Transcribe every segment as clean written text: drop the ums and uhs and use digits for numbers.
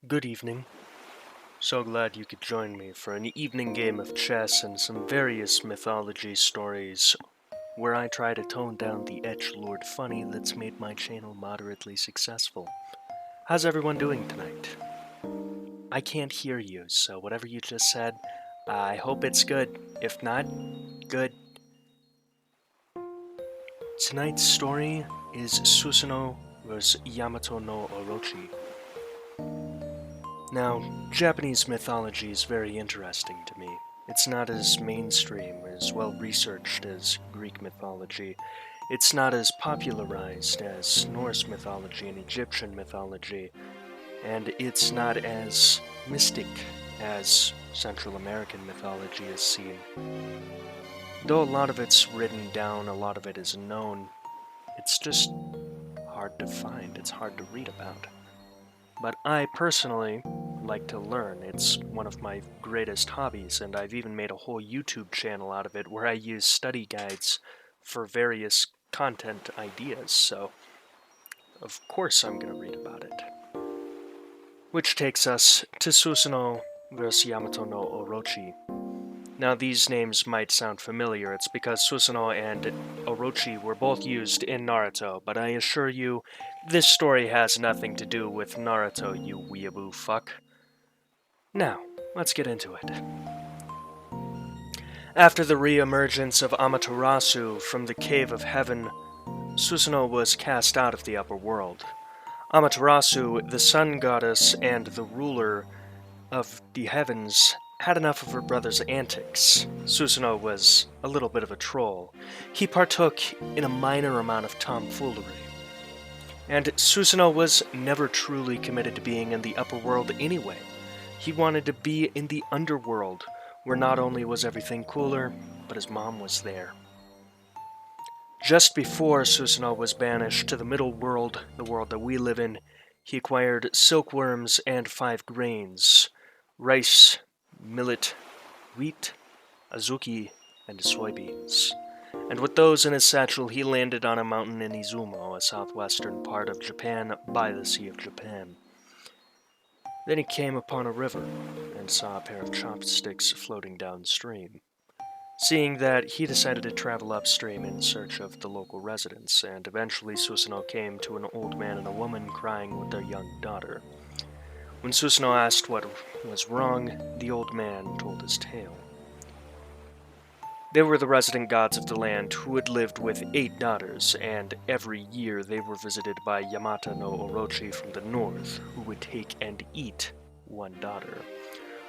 Good evening. So glad you could join me for an evening game of chess and some various mythology stories where I try to tone down the edgelord funny that's made my channel moderately successful. How's everyone doing tonight? I can't hear you, so whatever you just said, I hope it's good. If not, good. Tonight's story is Susanoo vs. Yamato no Orochi. Now, Japanese mythology is very interesting to me. It's not as mainstream, as well-researched as Greek mythology. It's not as popularized as Norse mythology and Egyptian mythology. And it's not as mystic as Central American mythology is seen. Though a lot of it's written down, a lot of it is known, it's just hard to find, it's hard to read about. But I personally like to learn. It's one of my greatest hobbies, and I've even made a whole YouTube channel out of it where I use study guides for various content ideas, so of course I'm going to read about it. Which takes us to Susanoo vs. Yamato no Orochi. Now these names might sound familiar, it's because Susanoo and Orochi were both used in Naruto, but I assure you, this story has nothing to do with Naruto, you weeaboo fuck. Now, let's get into it. After the re-emergence of Amaterasu from the Cave of Heaven, Susanoo was cast out of the upper world. Amaterasu, the sun goddess and the ruler of the heavens, had enough of her brother's antics. Susanoo was a little bit of a troll. He partook in a minor amount of tomfoolery. And Susanoo was never truly committed to being in the upper world anyway. He wanted to be in the underworld, where not only was everything cooler, but his mom was there. Just before Susanoo was banished to the middle world, the world that we live in, he acquired silkworms and 5 grains: rice, millet, wheat, azuki, and soybeans. And with those in his satchel, he landed on a mountain in Izumo, a southwestern part of Japan by the Sea of Japan. Then he came upon a river and saw a pair of chopsticks floating downstream. Seeing that, he decided to travel upstream in search of the local residents, and eventually Susanoo came to an old man and a woman crying with their young daughter. When Susanoo asked what was wrong, the old man told his tale. They were the resident gods of the land who had lived with 8 daughters, and every year they were visited by Yamata no Orochi from the north, who would take and eat 1 daughter.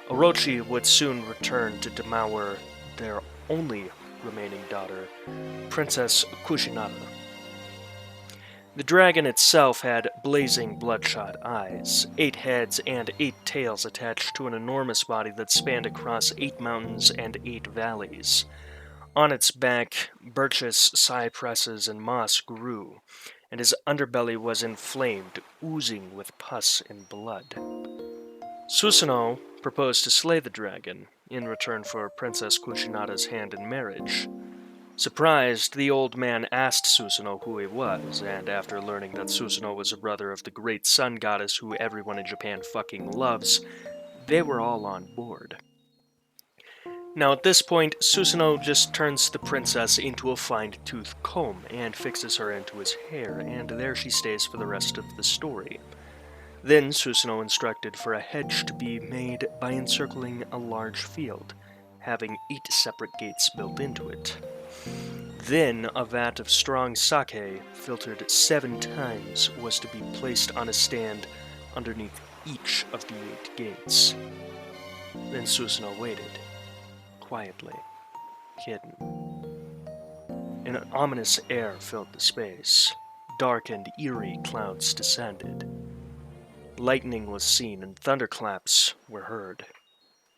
Orochi would soon return to devour their only remaining daughter, Princess Kushinada. The dragon itself had blazing bloodshot eyes, 8 heads and 8 tails attached to an enormous body that spanned across 8 mountains and 8 valleys. On its back, birches, cypresses, and moss grew, and his underbelly was inflamed, oozing with pus and blood. Susanoo proposed to slay the dragon, in return for Princess Kushinada's hand in marriage. Surprised, the old man asked Susanoo who he was, and after learning that Susanoo was a brother of the great sun goddess who everyone in Japan fucking loves, they were all on board. Now at this point, Susanoo just turns the princess into a fine-tooth comb and fixes her into his hair, and there she stays for the rest of the story. Then Susanoo instructed for a hedge to be made by encircling a large field, having 8 separate gates built into it. Then a vat of strong sake, filtered 7 times, was to be placed on a stand underneath each of the 8 gates. Then Susanoo waited, quietly, hidden. An ominous air filled the space. Dark and eerie clouds descended. Lightning was seen and thunderclaps were heard.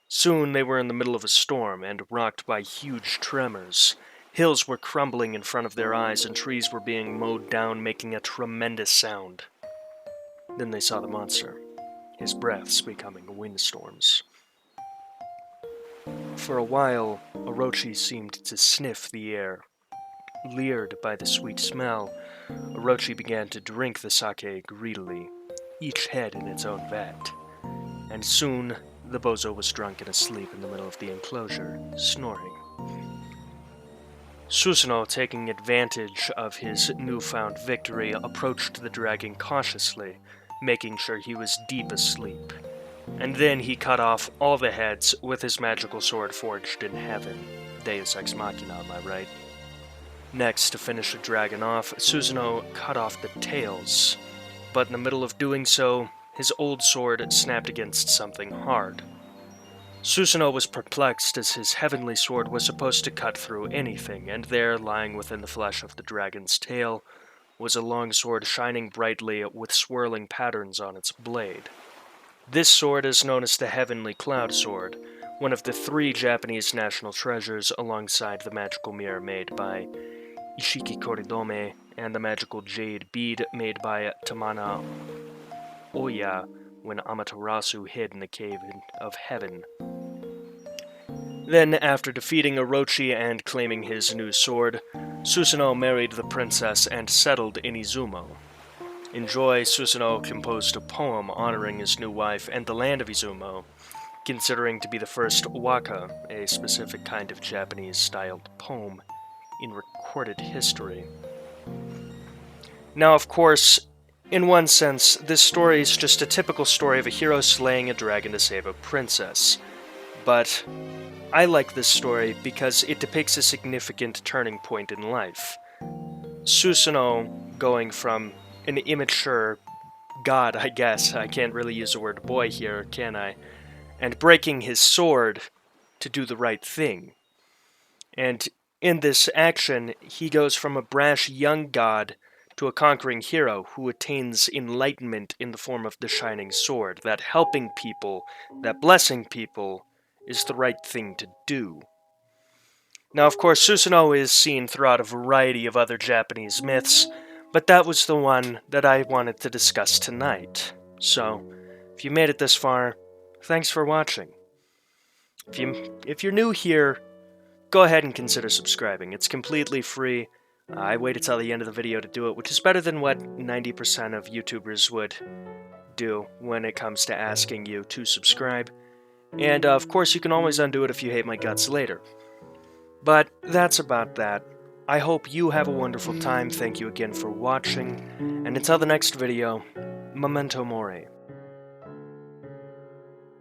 Soon they were in the middle of a storm and rocked by huge tremors. Hills were crumbling in front of their eyes and trees were being mowed down, making a tremendous sound. Then they saw the monster, his breaths becoming windstorms. For a while, Orochi seemed to sniff the air. Lured by the sweet smell, Orochi began to drink the sake greedily, each head in its own vat. and soon the bozo was drunk and asleep in the middle of the enclosure, snoring. Susano, taking advantage of his newfound victory, approached the dragon cautiously, making sure he was deep asleep. And then he cut off all the heads with his magical sword forged in heaven. Deus Ex Machina, am I right? Next, to finish the dragon off, Susanoo cut off the tails, but in the middle of doing so, his old sword snapped against something hard. Susanoo was perplexed as his heavenly sword was supposed to cut through anything, and there, lying within the flesh of the dragon's tail, was a long sword shining brightly with swirling patterns on its blade. This sword is known as the Heavenly Cloud Sword, one of the 3 Japanese national treasures alongside the magical mirror made by Ishiki Koridome and the magical jade bead made by Tamana Oya when Amaterasu hid in the cave of heaven. Then, after defeating Orochi and claiming his new sword, Susanoo married the princess and settled in Izumo. In joy, Susanoo composed a poem honoring his new wife and the land of Izumo, considering to be the first waka, a specific kind of Japanese-styled poem, in recorded history. Now, of course, in one sense, this story is just a typical story of a hero slaying a dragon to save a princess. But I like this story because it depicts a significant turning point in life. Susanoo going from an immature god, I guess, I can't really use the word boy here, can I? And breaking his sword to do the right thing. And in this action, he goes from a brash young god to a conquering hero who attains enlightenment in the form of the shining sword, that helping people, that blessing people, is the right thing to do. Now, of course, Susanoo is seen throughout a variety of other Japanese myths, but that was the one that I wanted to discuss tonight. So, if you made it this far, thanks for watching. If you're new here, go ahead and consider subscribing. It's completely free. I waited till the end of the video to do it, which is better than what 90% of YouTubers would do when it comes to asking you to subscribe. And of course, you can always undo it if you hate my guts later. But that's about that. I hope you have a wonderful time. Thank you again for watching. And until the next video, memento mori.